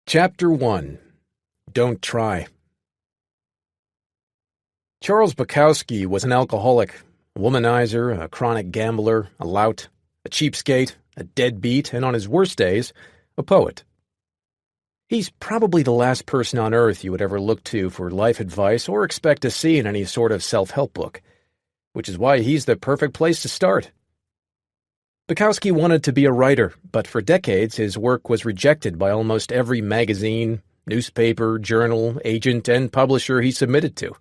Chapter 1. Don't Try. Charles Bukowski was an alcoholic, a womanizer, a chronic gambler, a lout, a cheapskate, a deadbeat, and on his worst days, a poet. He's probably the last person on earth you would ever look to for life advice or expect to see in any sort of self-help book, which is why he's the perfect place to start. Bukowski wanted to be a writer, but for decades his work was rejected by almost every magazine, newspaper, journal, agent, and publisher he submitted to.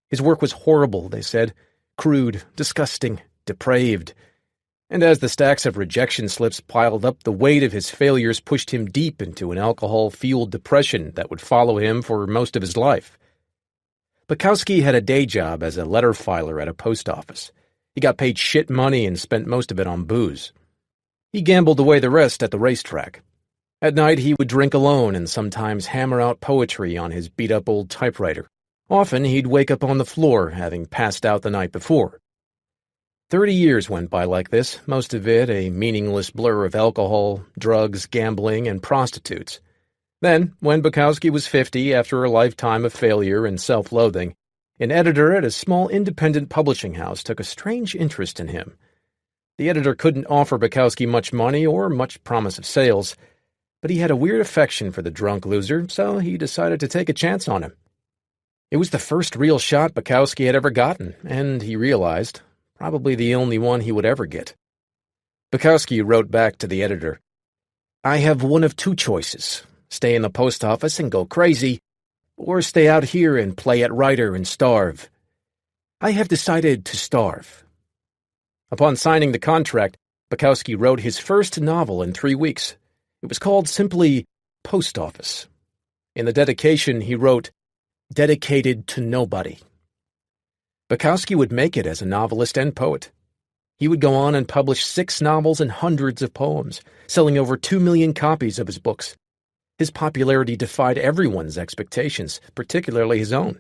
His work was horrible, they said, crude, disgusting, depraved. And as the stacks of rejection slips piled up, the weight of his failures pushed him deep into an alcohol-fueled depression that would follow him for most of his life. Bukowski had a day job as a letter filer at a post office. He got paid shit money and spent most of it on booze. He gambled away the rest at the racetrack. At night he would drink alone and sometimes hammer out poetry on his beat-up old typewriter. Often he'd wake up on the floor, having passed out the night before. 30 years went by like this, most of it a meaningless blur of alcohol, drugs, gambling, and prostitutes. Then, when Bukowski was 50, after a lifetime of failure and self-loathing, an editor at a small independent publishing house took a strange interest in him. The editor couldn't offer Bukowski much money or much promise of sales, but he had a weird affection for the drunk loser, so he decided to take a chance on him. It was the first real shot Bukowski had ever gotten, and he realized, probably the only one he would ever get. Bukowski wrote back to the editor, "I have one of two choices, stay in the post office and go crazy, or stay out here and play at writer and starve. I have decided to starve." Upon signing the contract, Bukowski wrote his first novel in 3 weeks. It was called simply Post Office. In the dedication, he wrote, "Dedicated to nobody." Bukowski would make it as a novelist and poet. He would go on and publish 6 novels and hundreds of poems, selling over 2 million copies of his books. His popularity defied everyone's expectations, particularly his own.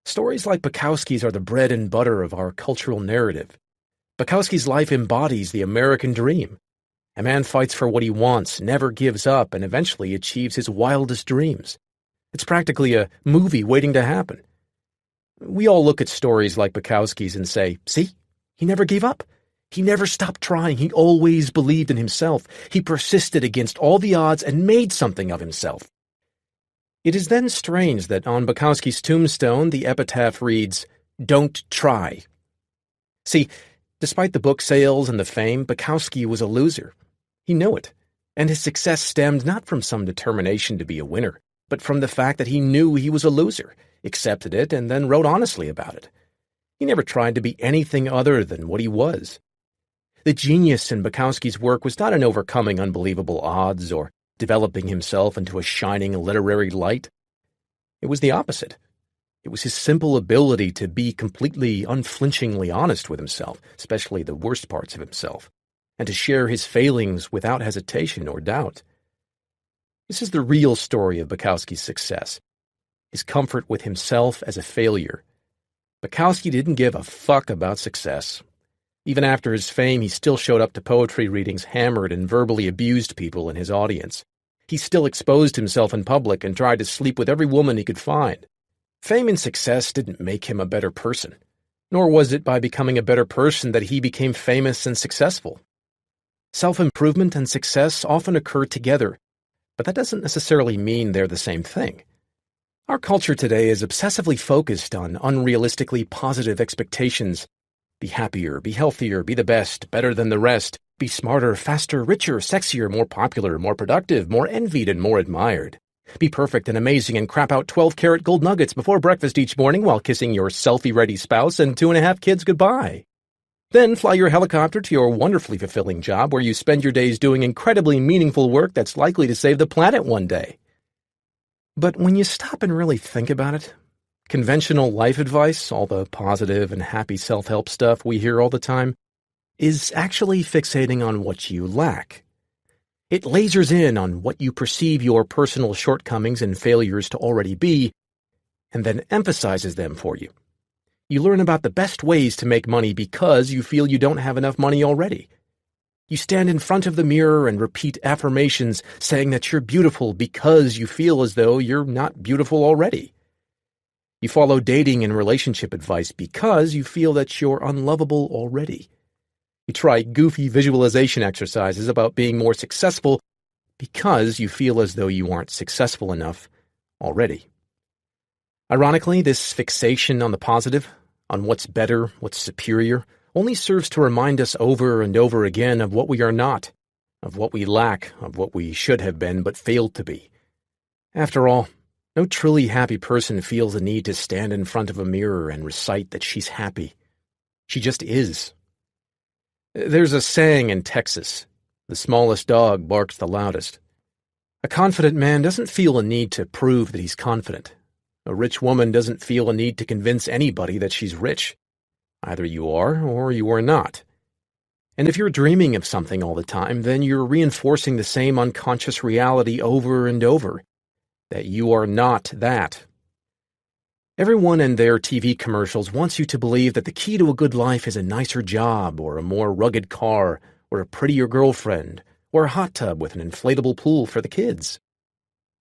Stories like Bukowski's are the bread and butter of our cultural narrative. Bukowski's life embodies the American dream. A man fights for what he wants, never gives up, and eventually achieves his wildest dreams. It's practically a movie waiting to happen. We all look at stories like Bukowski's and say, "See, he never gave up. He never stopped trying. He always believed in himself. He persisted against all the odds and made something of himself." It is then strange that on Bukowski's tombstone the epitaph reads, "Don't try." See, despite the book sales and the fame, Bukowski was a loser. He knew it, and his success stemmed not from some determination to be a winner, but from the fact that he knew he was a loser, accepted it, and then wrote honestly about it. He never tried to be anything other than what he was. The genius in Bukowski's work was not in overcoming unbelievable odds or developing himself into a shining literary light. It was the opposite. It was his simple ability to be completely, unflinchingly honest with himself, especially the worst parts of himself, and to share his failings without hesitation or doubt. This is the real story of Bukowski's success, his comfort with himself as a failure. Bukowski didn't give a fuck about success. Even after his fame, he still showed up to poetry readings hammered and verbally abused people in his audience. He still exposed himself in public and tried to sleep with every woman he could find. Fame and success didn't make him a better person, nor was it by becoming a better person that he became famous and successful. Self-improvement and success often occur together, but that doesn't necessarily mean they're the same thing. Our culture today is obsessively focused on unrealistically positive expectations. Be happier, be healthier, be the best, better than the rest, be smarter, faster, richer, sexier, more popular, more productive, more envied, and more admired. Be perfect and amazing and crap out 12-karat gold nuggets before breakfast each morning while kissing your selfie-ready spouse and 2.5 kids goodbye. Then fly your helicopter to your wonderfully fulfilling job where you spend your days doing incredibly meaningful work that's likely to save the planet one day. But when you stop and really think about it, conventional life advice, all the positive and happy self-help stuff we hear all the time, is actually fixating on what you lack. It lasers in on what you perceive your personal shortcomings and failures to already be, and then emphasizes them for you. You learn about the best ways to make money because you feel you don't have enough money already. You stand in front of the mirror and repeat affirmations saying that you're beautiful because you feel as though you're not beautiful already. You follow dating and relationship advice because you feel that you're unlovable already. You try goofy visualization exercises about being more successful because you feel as though you aren't successful enough already. Ironically, this fixation on the positive, on what's better, what's superior, only serves to remind us over and over again of what we are not, of what we lack, of what we should have been but failed to be. After all, no truly happy person feels the need to stand in front of a mirror and recite that she's happy. She just is. There's a saying in Texas, the smallest dog barks the loudest. A confident man doesn't feel a need to prove that he's confident. A rich woman doesn't feel a need to convince anybody that she's rich. Either you are or you are not. And if you're dreaming of something all the time, then you're reinforcing the same unconscious reality over and over, that you are not that. Everyone in their TV commercials wants you to believe that the key to a good life is a nicer job, or a more rugged car, or a prettier girlfriend, or a hot tub with an inflatable pool for the kids.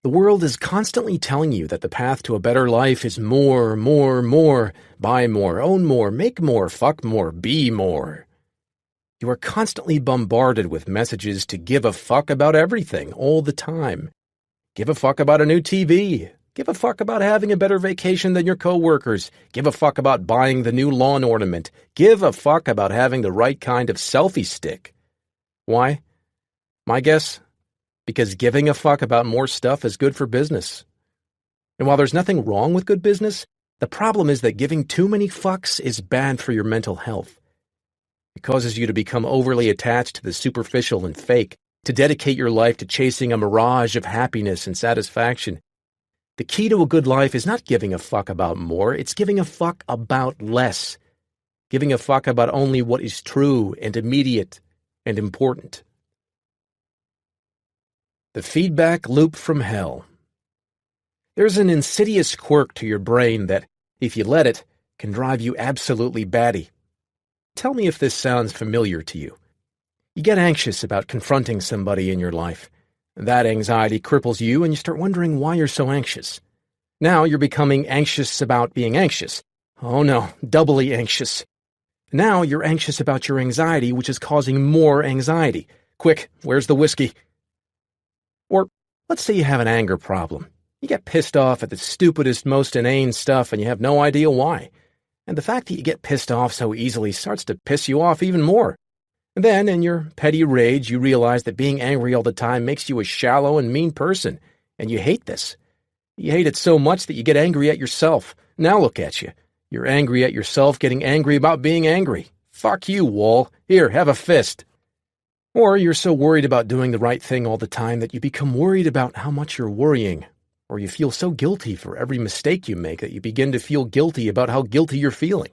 The world is constantly telling you that the path to a better life is more, buy more, own more, make more, fuck more, be more. You are constantly bombarded with messages to give a fuck about everything all the time. Give a fuck about a new TV. Give a fuck about having a better vacation than your coworkers. Give a fuck about buying the new lawn ornament. Give a fuck about having the right kind of selfie stick. Why? My guess? Because giving a fuck about more stuff is good for business. And while there's nothing wrong with good business, the problem is that giving too many fucks is bad for your mental health. It causes you to become overly attached to the superficial and fake, to dedicate your life to chasing a mirage of happiness and satisfaction. The key to a good life is not giving a fuck about more, it's giving a fuck about less. Giving a fuck about only what is true and immediate and important. The feedback loop from hell. There's an insidious quirk to your brain that, if you let it, can drive you absolutely batty. Tell me if this sounds familiar to you. You get anxious about confronting somebody in your life. That anxiety cripples you and you start wondering why you're so anxious. Now you're becoming anxious about being anxious. Oh no, doubly anxious. Now you're anxious about your anxiety, which is causing more anxiety. Quick, where's the whiskey? Or let's say you have an anger problem. You get pissed off at the stupidest, most inane stuff and you have no idea why. And the fact that you get pissed off so easily starts to piss you off even more. And then, in your petty rage, you realize that being angry all the time makes you a shallow and mean person, and you hate this. You hate it so much that you get angry at yourself. Now look at you. You're angry at yourself getting angry about being angry. Fuck you, Wall. Here, have a fist. Or you're so worried about doing the right thing all the time that you become worried about how much you're worrying. Or you feel so guilty for every mistake you make that you begin to feel guilty about how guilty you're feeling.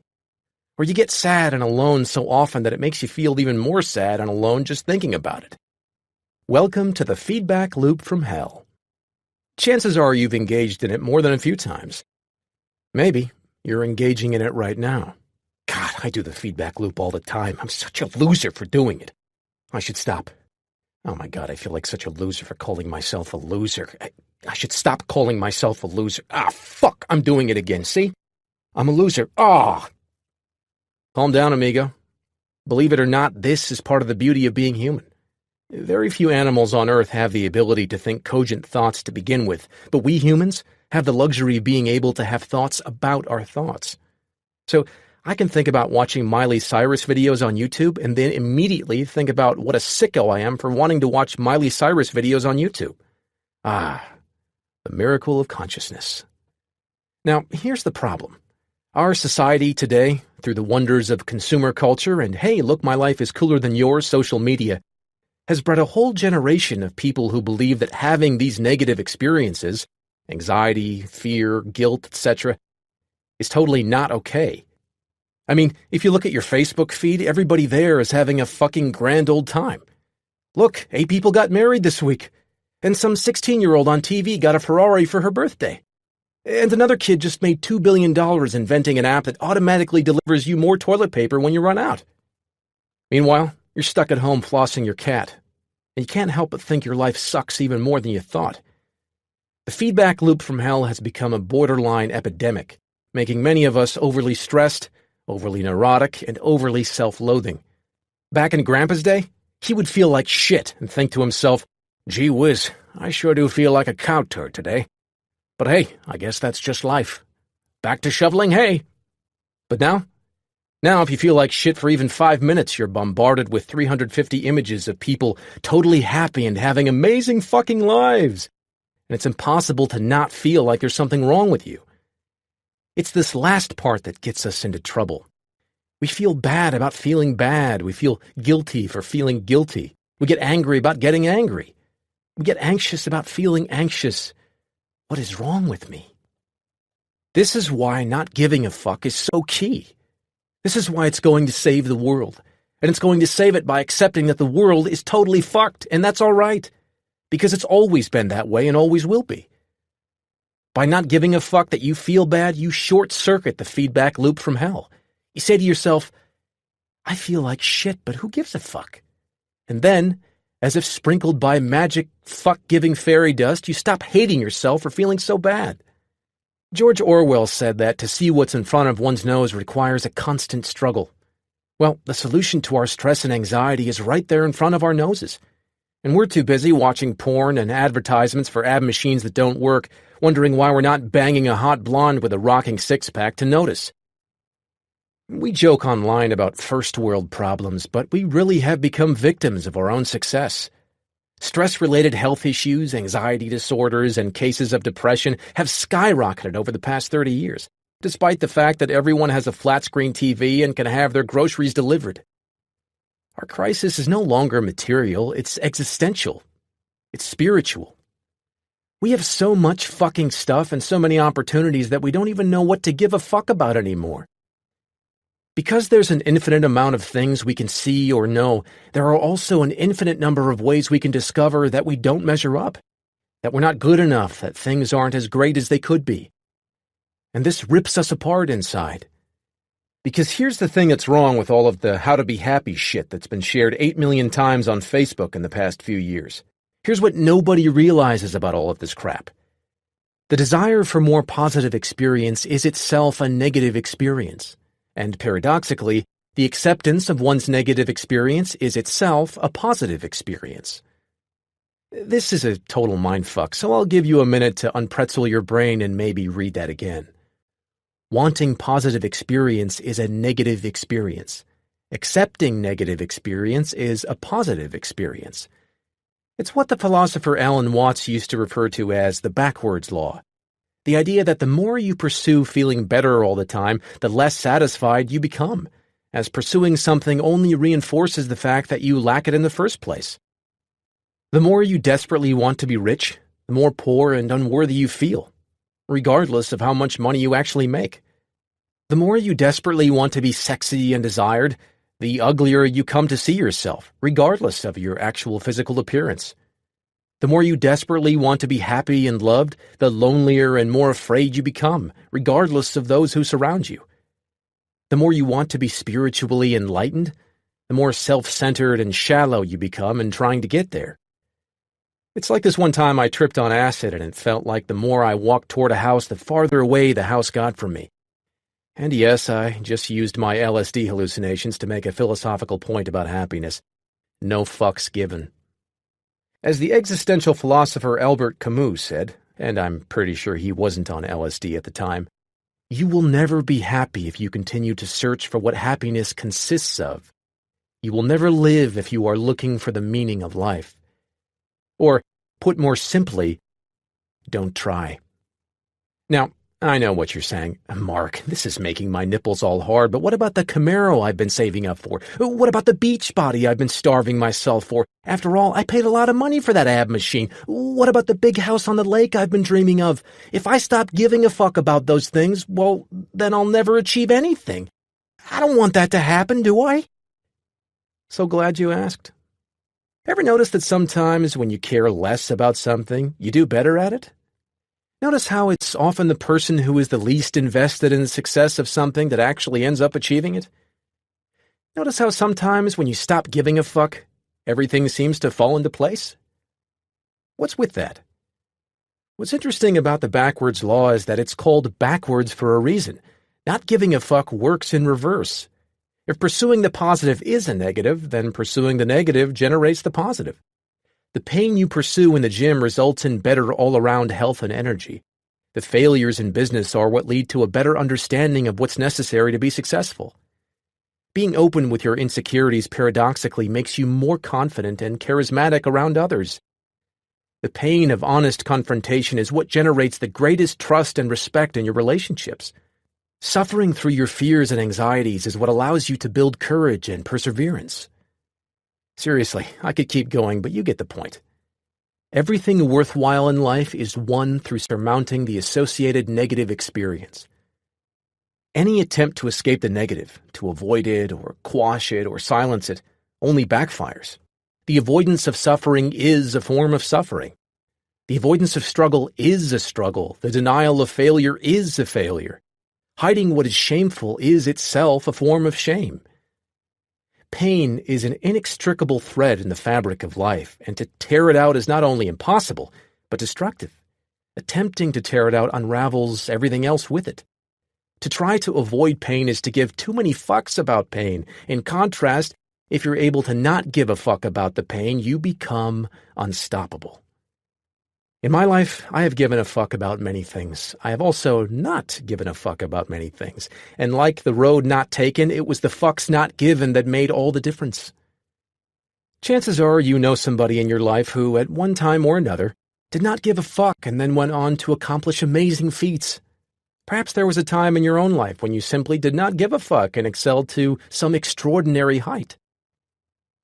Or you get sad and alone so often that it makes you feel even more sad and alone just thinking about it. Welcome to the feedback loop from hell. Chances are you've engaged in it more than a few times. Maybe you're engaging in it right now. God, I do the feedback loop all the time. I'm such a loser for doing it. I should stop. Oh my God, I feel like such a loser for calling myself a loser. I should stop calling myself a loser. Fuck, I'm doing it again, see? I'm a loser. Calm down, amigo. Believe it or not, this is part of the beauty of being human. Very few animals on Earth have the ability to think cogent thoughts to begin with, but we humans have the luxury of being able to have thoughts about our thoughts. So I can think about watching Miley Cyrus videos on YouTube and then immediately think about what a sicko I am for wanting to watch Miley Cyrus videos on YouTube. The miracle of consciousness. Now, here's the problem. Our society today, through the wonders of consumer culture and, hey, look, my life is cooler than yours, social media, has bred a whole generation of people who believe that having these negative experiences, anxiety, fear, guilt, etc., is totally not okay. I mean, if you look at your Facebook feed, everybody there is having a fucking grand old time. Look, 8 people got married this week, and some 16-year-old on TV got a Ferrari for her birthday. And another kid just made $2 billion inventing an app that automatically delivers you more toilet paper when you run out. Meanwhile, you're stuck at home flossing your cat, and you can't help but think your life sucks even more than you thought. The feedback loop from hell has become a borderline epidemic, making many of us overly stressed, overly neurotic, and overly self-loathing. Back in Grandpa's day, he would feel like shit and think to himself, "Gee whiz, I sure do feel like a cow turd today. But hey, I guess that's just life. Back to shoveling hay." But now, if you feel like shit for even 5 minutes, you're bombarded with 350 images of people totally happy and having amazing fucking lives. And it's impossible to not feel like there's something wrong with you. It's this last part that gets us into trouble. We feel bad about feeling bad. We feel guilty for feeling guilty. We get angry about getting angry. We get anxious about feeling anxious. What is wrong with me? This is why not giving a fuck is so key. This is why it's going to save the world. And it's going to save it by accepting that the world is totally fucked, and that's all right. Because it's always been that way and always will be. By not giving a fuck that you feel bad, you short-circuit the feedback loop from hell. You say to yourself, "I feel like shit, but who gives a fuck?" And then, as if sprinkled by magic fuck-giving fairy dust, you stop hating yourself for feeling so bad. George Orwell said that to see what's in front of one's nose requires a constant struggle. Well, the solution to our stress and anxiety is right there in front of our noses. And we're too busy watching porn and advertisements for ab machines that don't work, wondering why we're not banging a hot blonde with a rocking six-pack to notice. We joke online about first-world problems, but we really have become victims of our own success. Stress-related health issues, anxiety disorders, and cases of depression have skyrocketed over the past 30 years, despite the fact that everyone has a flat-screen TV and can have their groceries delivered. Our crisis is no longer material, it's existential. It's spiritual. We have so much fucking stuff and so many opportunities that we don't even know what to give a fuck about anymore. Because there's an infinite amount of things we can see or know, there are also an infinite number of ways we can discover that we don't measure up, that we're not good enough, that things aren't as great as they could be. And this rips us apart inside. Because here's the thing that's wrong with all of the how to be happy shit that's been shared 8 million times on Facebook in the past few years. Here's what nobody realizes about all of this crap. The desire for more positive experience is itself a negative experience. And paradoxically, the acceptance of one's negative experience is itself a positive experience. This is a total mindfuck, so I'll give you a minute to unpretzel your brain and maybe read that again. Wanting positive experience is a negative experience. Accepting negative experience is a positive experience. It's what the philosopher Alan Watts used to refer to as the backwards law. The idea that the more you pursue feeling better all the time, the less satisfied you become, as pursuing something only reinforces the fact that you lack it in the first place. The more you desperately want to be rich, the more poor and unworthy you feel, regardless of how much money you actually make. The more you desperately want to be sexy and desired, the uglier you come to see yourself, regardless of your actual physical appearance. The more you desperately want to be happy and loved, the lonelier and more afraid you become, regardless of those who surround you. The more you want to be spiritually enlightened, the more self-centered and shallow you become in trying to get there. It's like this one time I tripped on acid and it felt like the more I walked toward a house, the farther away the house got from me. And yes, I just used my LSD hallucinations to make a philosophical point about happiness. No fucks given. As the existential philosopher Albert Camus said, and I'm pretty sure he wasn't on LSD at the time, you will never be happy if you continue to search for what happiness consists of. You will never live if you are looking for the meaning of life. Or, put more simply, don't try. Now, I know what you're saying. Mark, this is making my nipples all hard, but what about the Camaro I've been saving up for? What about the beach body I've been starving myself for? After all, I paid a lot of money for that ab machine. What about the big house on the lake I've been dreaming of? If I stop giving a fuck about those things, well, then I'll never achieve anything. I don't want that to happen, do I? So glad you asked. Ever notice that sometimes when you care less about something, you do better at it? Notice how it's often the person who is the least invested in the success of something that actually ends up achieving it? Notice how sometimes when you stop giving a fuck, everything seems to fall into place? What's with that? What's interesting about the backwards law is that it's called backwards for a reason. Not giving a fuck works in reverse. If pursuing the positive is a negative, then pursuing the negative generates the positive. The pain you pursue in the gym results in better all-around health and energy. The failures in business are what lead to a better understanding of what's necessary to be successful. Being open with your insecurities paradoxically makes you more confident and charismatic around others. The pain of honest confrontation is what generates the greatest trust and respect in your relationships. Suffering through your fears and anxieties is what allows you to build courage and perseverance. Seriously, I could keep going, but you get the point. Everything worthwhile in life is won through surmounting the associated negative experience. Any attempt to escape the negative, to avoid it or quash it or silence it, only backfires. The avoidance of suffering is a form of suffering. The avoidance of struggle is a struggle. The denial of failure is a failure. Hiding what is shameful is itself a form of shame. Pain is an inextricable thread in the fabric of life, and to tear it out is not only impossible, but destructive. Attempting to tear it out unravels everything else with it. To try to avoid pain is to give too many fucks about pain. In contrast, if you're able to not give a fuck about the pain, you become unstoppable. In my life, I have given a fuck about many things. I have also not given a fuck about many things. And like the road not taken, it was the fucks not given that made all the difference. Chances are you know somebody in your life who, at one time or another, did not give a fuck and then went on to accomplish amazing feats. Perhaps there was a time in your own life when you simply did not give a fuck and excelled to some extraordinary height.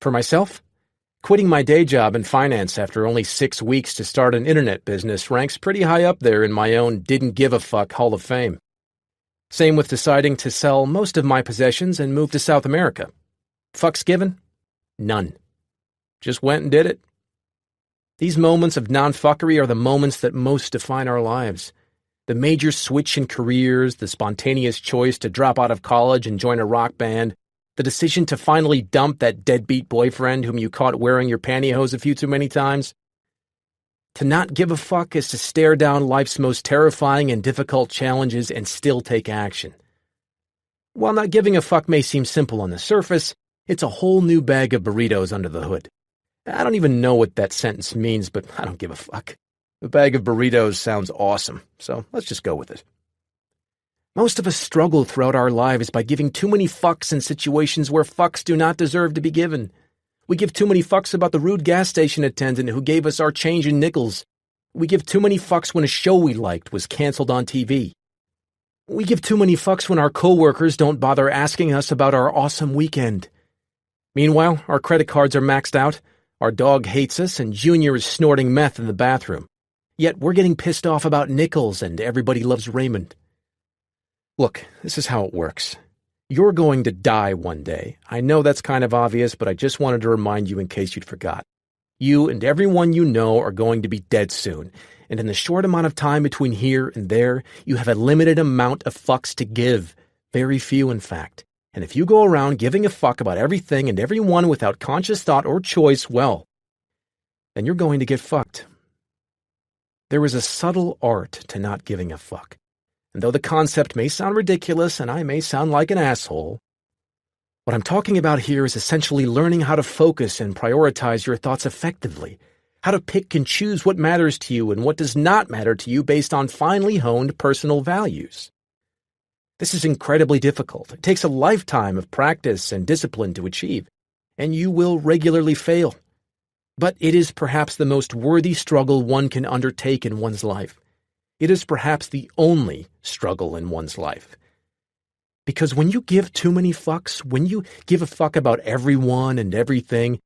For myself, quitting my day job in finance after only 6 weeks to start an internet business ranks pretty high up there in my own didn't give a fuck Hall of Fame. Same with deciding to sell most of my possessions and move to South America. Fucks given? None. Just went and did it. These moments of non-fuckery are the moments that most define our lives. The major switch in careers, the spontaneous choice to drop out of college and join a rock band, the decision to finally dump that deadbeat boyfriend whom you caught wearing your pantyhose a few too many times. To not give a fuck is to stare down life's most terrifying and difficult challenges and still take action. While not giving a fuck may seem simple on the surface, it's a whole new bag of burritos under the hood. I don't even know what that sentence means, but I don't give a fuck. A bag of burritos sounds awesome, so let's just go with it. Most of us struggle throughout our lives by giving too many fucks in situations where fucks do not deserve to be given. We give too many fucks about the rude gas station attendant who gave us our change in nickels. We give too many fucks when a show we liked was canceled on TV. We give too many fucks when our coworkers don't bother asking us about our awesome weekend. Meanwhile, our credit cards are maxed out, our dog hates us, and Junior is snorting meth in the bathroom. Yet we're getting pissed off about nickels and everybody loves Raymond. Look, this is how it works. You're going to die one day. I know that's kind of obvious, but I just wanted to remind you in case you'd forgot. You and everyone you know are going to be dead soon, and in the short amount of time between here and there, you have a limited amount of fucks to give. Very few, in fact. And if you go around giving a fuck about everything and everyone without conscious thought or choice, well, then you're going to get fucked. There is a subtle art to not giving a fuck. And though the concept may sound ridiculous and I may sound like an asshole, what I'm talking about here is essentially learning how to focus and prioritize your thoughts effectively, how to pick and choose what matters to you and what does not matter to you based on finely honed personal values. This is incredibly difficult. It takes a lifetime of practice and discipline to achieve, and you will regularly fail. But it is perhaps the most worthy struggle one can undertake in one's life. It is perhaps the only struggle in one's life. Because when you give too many fucks, when you give a fuck about everyone and everything,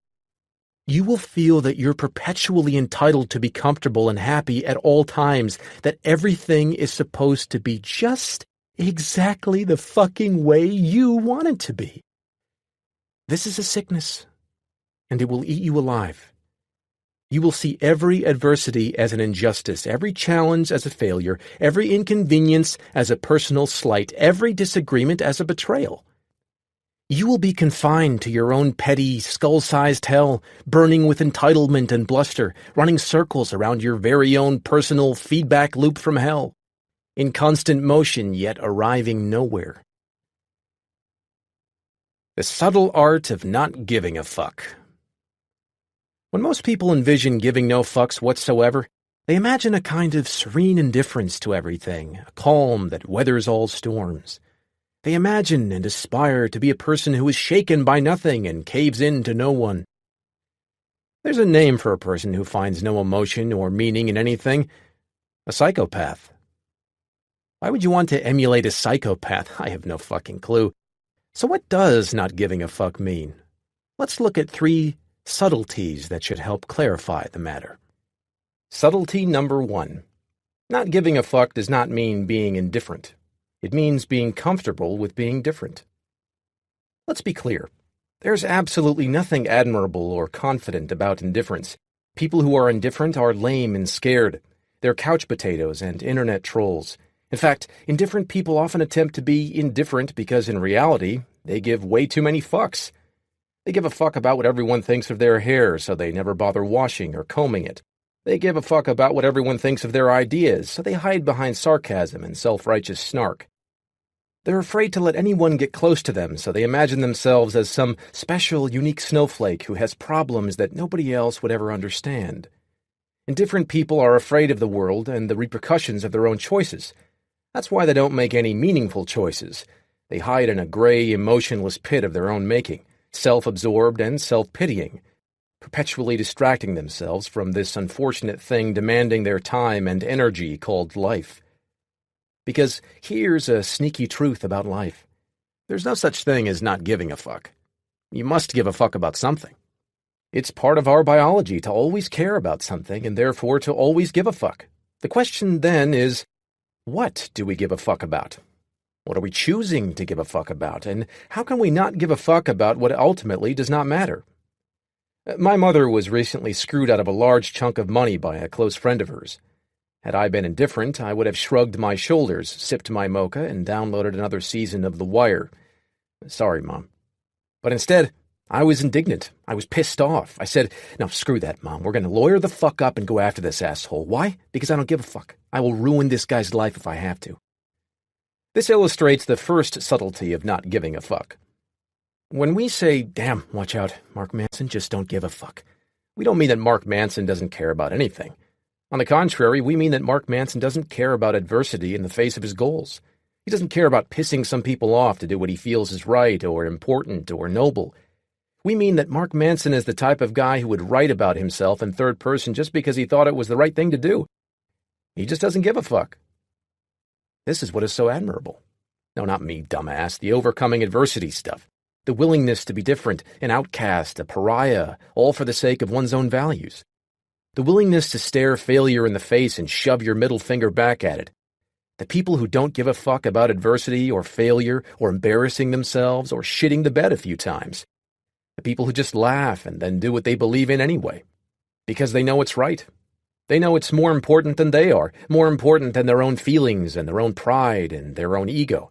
you will feel that you're perpetually entitled to be comfortable and happy at all times, that everything is supposed to be just exactly the fucking way you want it to be. This is a sickness, and it will eat you alive. You will see every adversity as an injustice, every challenge as a failure, every inconvenience as a personal slight, every disagreement as a betrayal. You will be confined to your own petty, skull-sized hell, burning with entitlement and bluster, running circles around your very own personal feedback loop from hell, in constant motion yet arriving nowhere. The subtle art of not giving a fuck. When most people envision giving no fucks whatsoever, they imagine a kind of serene indifference to everything, a calm that weathers all storms. They imagine and aspire to be a person who is shaken by nothing and caves in to no one. There's a name for a person who finds no emotion or meaning in anything: a psychopath. Why would you want to emulate a psychopath? I have no fucking clue. So what does not giving a fuck mean? Let's look at 3 subtleties that should help clarify the matter. Subtlety number 1. Not giving a fuck does not mean being indifferent. It means being comfortable with being different. Let's be clear. There's absolutely nothing admirable or confident about indifference. People who are indifferent are lame and scared. They're couch potatoes and internet trolls. In fact, indifferent people often attempt to be indifferent because in reality, they give way too many fucks. They give a fuck about what everyone thinks of their hair, so they never bother washing or combing it. They give a fuck about what everyone thinks of their ideas, so they hide behind sarcasm and self-righteous snark. They're afraid to let anyone get close to them, so they imagine themselves as some special, unique snowflake who has problems that nobody else would ever understand. Indifferent people are afraid of the world and the repercussions of their own choices. That's why they don't make any meaningful choices. They hide in a gray, emotionless pit of their own making, self-absorbed and self-pitying, perpetually distracting themselves from this unfortunate thing demanding their time and energy called life. Because here's a sneaky truth about life. There's no such thing as not giving a fuck. You must give a fuck about something. It's part of our biology to always care about something and therefore to always give a fuck. The question then is, what do we give a fuck about? What are we choosing to give a fuck about? And how can we not give a fuck about what ultimately does not matter? My mother was recently screwed out of a large chunk of money by a close friend of hers. Had I been indifferent, I would have shrugged my shoulders, sipped my mocha, and downloaded another season of The Wire. Sorry, Mom. But instead, I was indignant. I was pissed off. I said, "No, screw that, Mom. We're going to lawyer the fuck up and go after this asshole. Why? Because I don't give a fuck. I will ruin this guy's life if I have to." This illustrates the first subtlety of not giving a fuck. When we say, "Damn, watch out, Mark Manson just don't give a fuck," we don't mean that Mark Manson doesn't care about anything. On the contrary, we mean that Mark Manson doesn't care about adversity in the face of his goals. He doesn't care about pissing some people off to do what he feels is right or important or noble. We mean that Mark Manson is the type of guy who would write about himself in third person just because he thought it was the right thing to do. He just doesn't give a fuck. This is what is so admirable. No, not me, dumbass. The overcoming adversity stuff. The willingness to be different, an outcast, a pariah, all for the sake of one's own values. The willingness to stare failure in the face and shove your middle finger back at it. The people who don't give a fuck about adversity or failure or embarrassing themselves or shitting the bed a few times. The people who just laugh and then do what they believe in anyway. Because they know it's right. They know it's more important than they are, more important than their own feelings and their own pride and their own ego.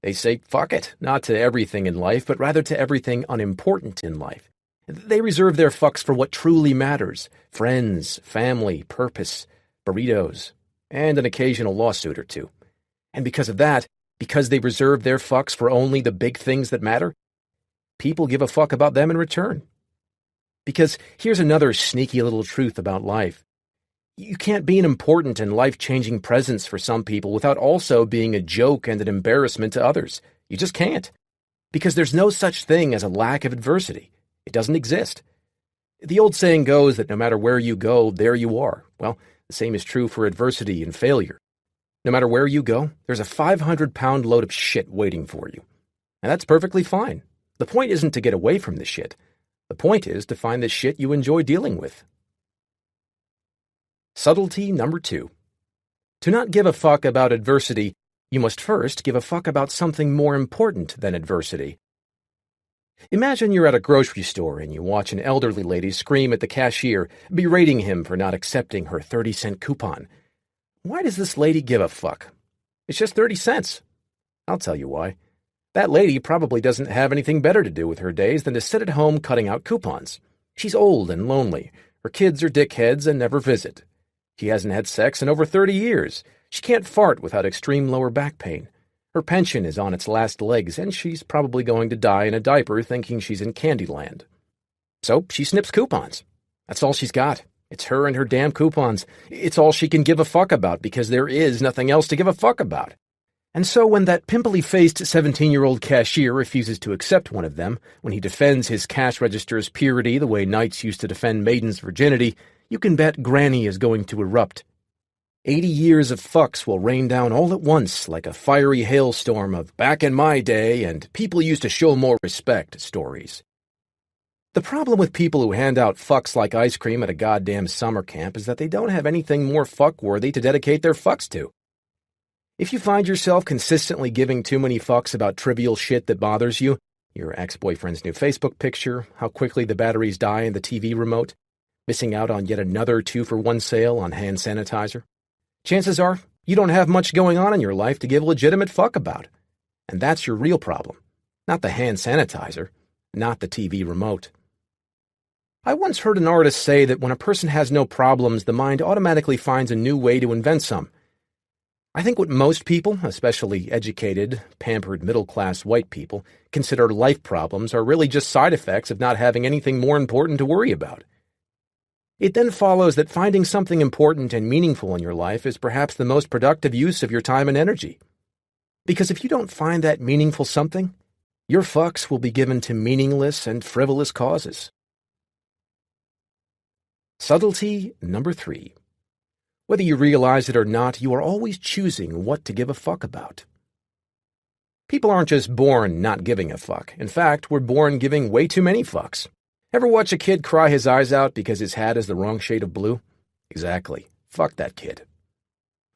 They say fuck it, not to everything in life, but rather to everything unimportant in life. They reserve their fucks for what truly matters: friends, family, purpose, burritos, and an occasional lawsuit or two. And because of that, because they reserve their fucks for only the big things that matter, people give a fuck about them in return. Because here's another sneaky little truth about life. You can't be an important and life-changing presence for some people without also being a joke and an embarrassment to others. You just can't. Because there's no such thing as a lack of adversity. It doesn't exist. The old saying goes that no matter where you go, there you are. Well, the same is true for adversity and failure. No matter where you go, there's a 500-pound load of shit waiting for you. And that's perfectly fine. The point isn't to get away from the shit. The point is to find the shit you enjoy dealing with. Subtlety number 2. To not give a fuck about adversity, you must first give a fuck about something more important than adversity. Imagine you're at a grocery store and you watch an elderly lady scream at the cashier, berating him for not accepting her 30-cent coupon. Why does this lady give a fuck? It's just 30 cents. I'll tell you why. That lady probably doesn't have anything better to do with her days than to sit at home cutting out coupons. She's old and lonely. Her kids are dickheads and never visit. She hasn't had sex in over 30 years. She can't fart without extreme lower back pain. Her pension is on its last legs, and she's probably going to die in a diaper thinking she's in Candyland. So she snips coupons. That's all she's got. It's her and her damn coupons. It's all she can give a fuck about because there is nothing else to give a fuck about. And so when that pimply-faced 17-year-old cashier refuses to accept one of them, when he defends his cash register's purity the way knights used to defend maidens' virginity, you can bet Granny is going to erupt. 80 years of fucks will rain down all at once like a fiery hailstorm of back in my day and people used to show more respect stories. The problem with people who hand out fucks like ice cream at a goddamn summer camp is that they don't have anything more fuck-worthy to dedicate their fucks to. If you find yourself consistently giving too many fucks about trivial shit that bothers you, your ex-boyfriend's new Facebook picture, how quickly the batteries die in the TV remote, missing out on yet another 2-for-1 sale on hand sanitizer, chances are you don't have much going on in your life to give a legitimate fuck about. And that's your real problem, not the hand sanitizer, not the TV remote. I once heard an artist say that when a person has no problems, the mind automatically finds a new way to invent some. I think what most people, especially educated, pampered middle-class white people, consider life problems are really just side effects of not having anything more important to worry about. It then follows that finding something important and meaningful in your life is perhaps the most productive use of your time and energy. Because if you don't find that meaningful something, your fucks will be given to meaningless and frivolous causes. Subtlety number 3. Whether you realize it or not, you are always choosing what to give a fuck about. People aren't just born not giving a fuck. In fact, we're born giving way too many fucks. Ever watch a kid cry his eyes out because his hat is the wrong shade of blue? Exactly. Fuck that kid.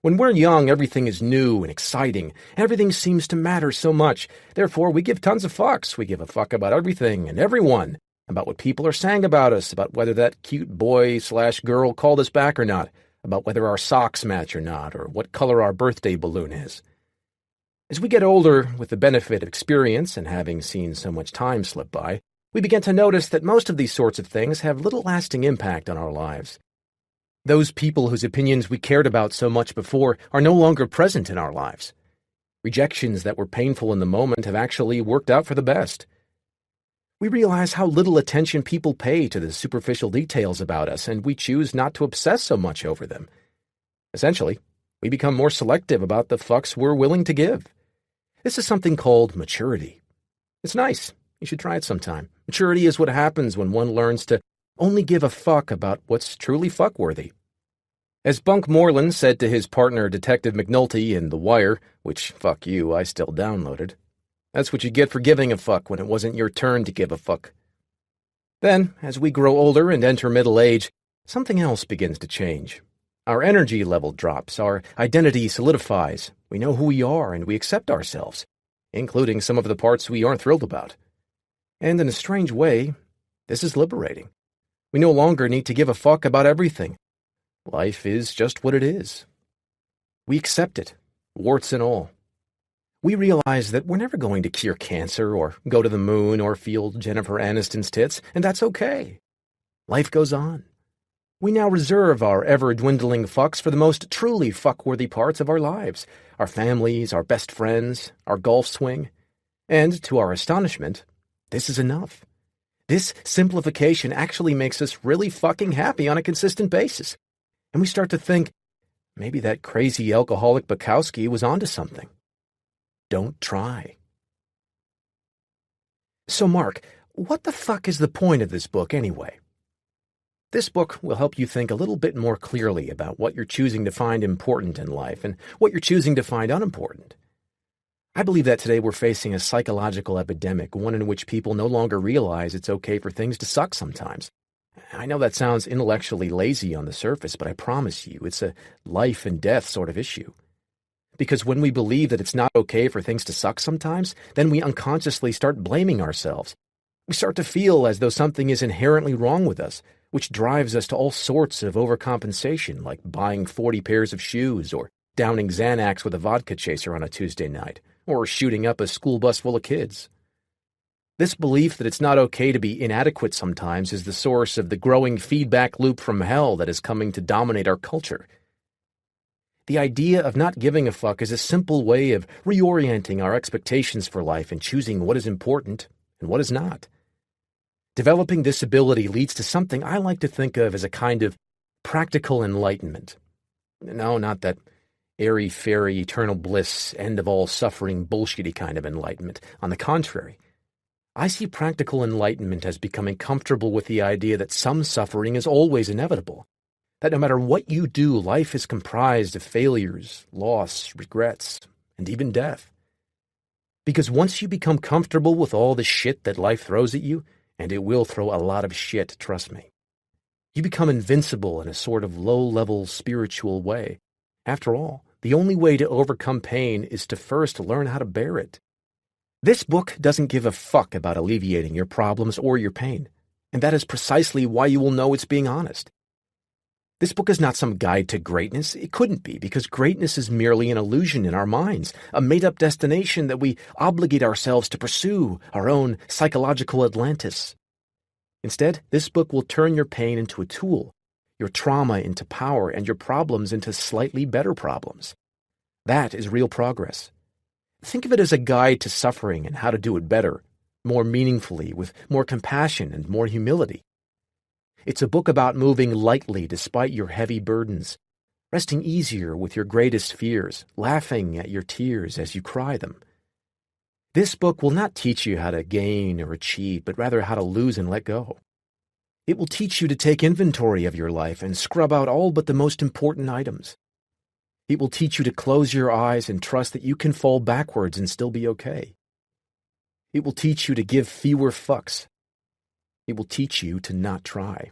When we're young, everything is new and exciting. Everything seems to matter so much. Therefore, we give tons of fucks. We give a fuck about everything and everyone, about what people are saying about us, about whether that cute boy/girl called us back or not, about whether our socks match or not, or what color our birthday balloon is. As we get older, with the benefit of experience and having seen so much time slip by, we begin to notice that most of these sorts of things have little lasting impact on our lives. Those people whose opinions we cared about so much before are no longer present in our lives. Rejections that were painful in the moment have actually worked out for the best. We realize how little attention people pay to the superficial details about us, and we choose not to obsess so much over them. Essentially, we become more selective about the fucks we're willing to give. This is something called maturity. It's nice. You should try it sometime. Maturity is what happens when one learns to only give a fuck about what's truly fuckworthy. As Bunk Moreland said to his partner Detective McNulty in The Wire, which, fuck you, I still downloaded, that's what you get for giving a fuck when it wasn't your turn to give a fuck. Then, as we grow older and enter middle age, something else begins to change. Our energy level drops, our identity solidifies, we know who we are and we accept ourselves, including some of the parts we aren't thrilled about. And in a strange way, this is liberating. We no longer need to give a fuck about everything. Life is just what it is. We accept it, warts and all. We realize that we're never going to cure cancer or go to the moon or feel Jennifer Aniston's tits, and that's okay. Life goes on. We now reserve our ever-dwindling fucks for the most truly fuck-worthy parts of our lives, our families, our best friends, our golf swing. And, to our astonishment, this is enough. This simplification actually makes us really fucking happy on a consistent basis. And we start to think, maybe that crazy alcoholic Bukowski was onto something. Don't try. So, Mark, what the fuck is the point of this book anyway? This book will help you think a little bit more clearly about what you're choosing to find important in life and what you're choosing to find unimportant. I believe that today we're facing a psychological epidemic, one in which people no longer realize it's okay for things to suck sometimes. I know that sounds intellectually lazy on the surface, but I promise you, it's a life and death sort of issue. Because when we believe that it's not okay for things to suck sometimes, then we unconsciously start blaming ourselves. We start to feel as though something is inherently wrong with us, which drives us to all sorts of overcompensation, like buying 40 pairs of shoes or downing Xanax with a vodka chaser on a Tuesday night, or shooting up a school bus full of kids. This belief that it's not okay to be inadequate sometimes is the source of the growing feedback loop from hell that is coming to dominate our culture. The idea of not giving a fuck is a simple way of reorienting our expectations for life and choosing what is important and what is not. Developing this ability leads to something I like to think of as a kind of practical enlightenment. No, not that airy-fairy, eternal bliss, end-of-all-suffering, bullshitty kind of enlightenment. On the contrary, I see practical enlightenment as becoming comfortable with the idea that some suffering is always inevitable, that no matter what you do, life is comprised of failures, loss, regrets, and even death. Because once you become comfortable with all the shit that life throws at you, and it will throw a lot of shit, trust me, you become invincible in a sort of low-level spiritual way. After all, the only way to overcome pain is to first learn how to bear it. This book doesn't give a fuck about alleviating your problems or your pain, and that is precisely why you will know it's being honest. This book is not some guide to greatness. It couldn't be, because greatness is merely an illusion in our minds, a made-up destination that we obligate ourselves to pursue, our own psychological Atlantis. Instead, this book will turn your pain into a tool, your trauma into power, and your problems into slightly better problems. That is real progress. Think of it as a guide to suffering and how to do it better, more meaningfully, with more compassion and more humility. It's a book about moving lightly despite your heavy burdens, resting easier with your greatest fears, laughing at your tears as you cry them. This book will not teach you how to gain or achieve, but rather how to lose and let go. It will teach you to take inventory of your life and scrub out all but the most important items. It will teach you to close your eyes and trust that you can fall backwards and still be okay. It will teach you to give fewer fucks. It will teach you to not try.